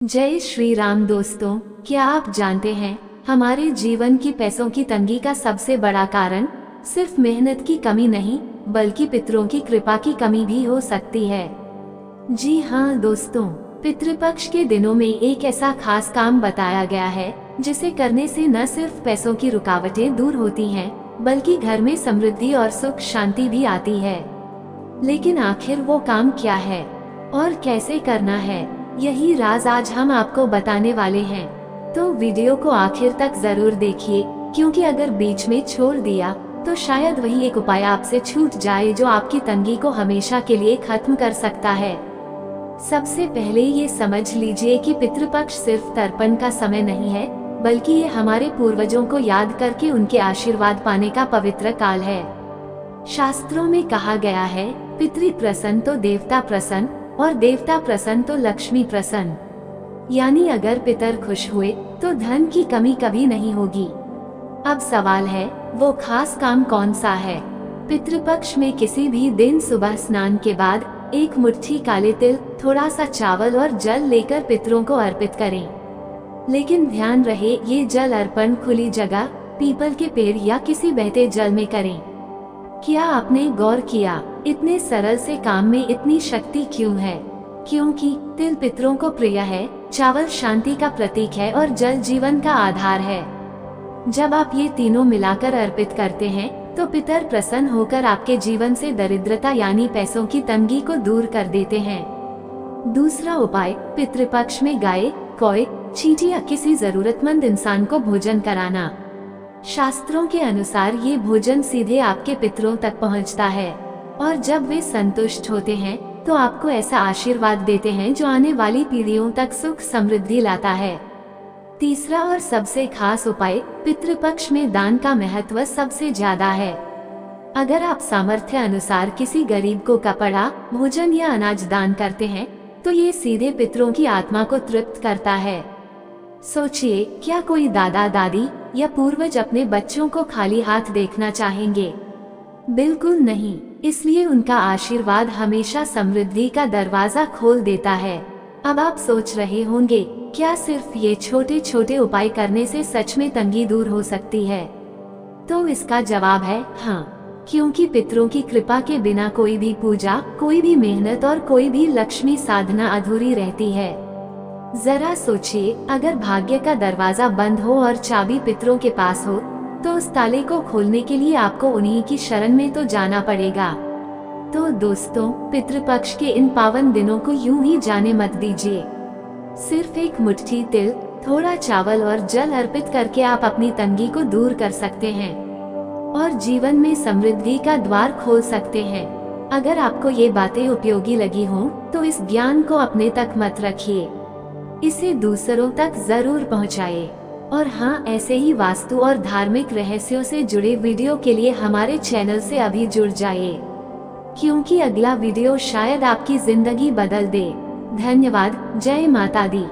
जय श्री राम दोस्तों, क्या आप जानते हैं हमारे जीवन की पैसों की तंगी का सबसे बड़ा कारण सिर्फ मेहनत की कमी नहीं बल्कि पितरों की कृपा की कमी भी हो सकती है। जी हाँ दोस्तों, पितृपक्ष के दिनों में एक ऐसा खास काम बताया गया है जिसे करने से न सिर्फ पैसों की रुकावटें दूर होती हैं बल्कि घर में समृद्धि और सुख शांति भी आती है। लेकिन आखिर वो काम क्या है और कैसे करना है, यही राज आज हम आपको बताने वाले हैं। तो वीडियो को आखिर तक जरूर देखिए, क्योंकि अगर बीच में छोड़ दिया तो शायद वही एक उपाय आपसे छूट जाए जो आपकी तंगी को हमेशा के लिए खत्म कर सकता है। सबसे पहले ये समझ लीजिए कि पितृपक्ष सिर्फ तर्पण का समय नहीं है, बल्कि ये हमारे पूर्वजों को याद करके उनके आशीर्वाद पाने का पवित्र काल है। शास्त्रों में कहा गया है, पितृ प्रसन्न तो देवता प्रसन्न और देवता प्रसन्न तो लक्ष्मी प्रसन्न। यानी अगर पितर खुश हुए तो धन की कमी कभी नहीं होगी। अब सवाल है, वो खास काम कौन सा है? पितृपक्ष में किसी भी दिन सुबह स्नान के बाद एक मुट्ठी काले तिल, थोड़ा सा चावल और जल लेकर पितरों को अर्पित करें। लेकिन ध्यान रहे, ये जल अर्पण खुली जगह, पीपल के पेड़ या किसी बहते जल में करें। क्या आपने गौर किया, इतने सरल से काम में इतनी शक्ति क्यों है? क्योंकि तिल पितरों को प्रिय है, चावल शांति का प्रतीक है और जल जीवन का आधार है। जब आप ये तीनों मिलाकर अर्पित करते हैं तो पितर प्रसन्न होकर आपके जीवन से दरिद्रता यानी पैसों की तंगी को दूर कर देते हैं। दूसरा उपाय, पितृपक्ष में गाय, कौए, चींटी या किसी जरूरतमंद इंसान को भोजन कराना। शास्त्रों के अनुसार ये भोजन सीधे आपके पितरों तक पहुंचता है और जब वे संतुष्ट होते हैं तो आपको ऐसा आशीर्वाद देते हैं जो आने वाली पीढ़ियों तक सुख समृद्धि लाता है। तीसरा और सबसे खास उपाय, पितृपक्ष में दान का महत्व सबसे ज्यादा है। अगर आप सामर्थ्य अनुसार किसी गरीब को कपड़ा, भोजन या अनाज दान करते हैं तो ये सीधे पितरों की आत्मा को तृप्त करता है। सोचिए, क्या कोई दादा दादी या पूर्वज अपने बच्चों को खाली हाथ देखना चाहेंगे? बिल्कुल नहीं। इसलिए उनका आशीर्वाद हमेशा समृद्धि का दरवाजा खोल देता है। अब आप सोच रहे होंगे, क्या सिर्फ ये छोटे छोटे उपाय करने से सच में तंगी दूर हो सकती है? तो इसका जवाब है हाँ, क्योंकि पितरों की कृपा के बिना कोई भी पूजा, कोई भी मेहनत और कोई भी लक्ष्मी साधना अधूरी रहती है। जरा सोचिए, अगर भाग्य का दरवाजा बंद हो और चाबी पितरों के पास हो तो उस ताले को खोलने के लिए आपको उन्हीं की शरण में तो जाना पड़ेगा। तो दोस्तों, पितृपक्ष के इन पावन दिनों को यूं ही जाने मत दीजिए। सिर्फ एक मुट्ठी तिल, थोड़ा चावल और जल अर्पित करके आप अपनी तंगी को दूर कर सकते हैं और जीवन में समृद्धि का द्वार खोल सकते हैं। अगर आपको ये बातें उपयोगी लगी हों तो इस ज्ञान को अपने तक मत रखिए, इसे दूसरों तक जरूर पहुंचाइए। और हाँ, ऐसे ही वास्तु और धार्मिक रहस्यों से जुड़े वीडियो के लिए हमारे चैनल से अभी जुड़ जाइए, क्योंकि अगला वीडियो शायद आपकी जिंदगी बदल दे। धन्यवाद। जय माता दी।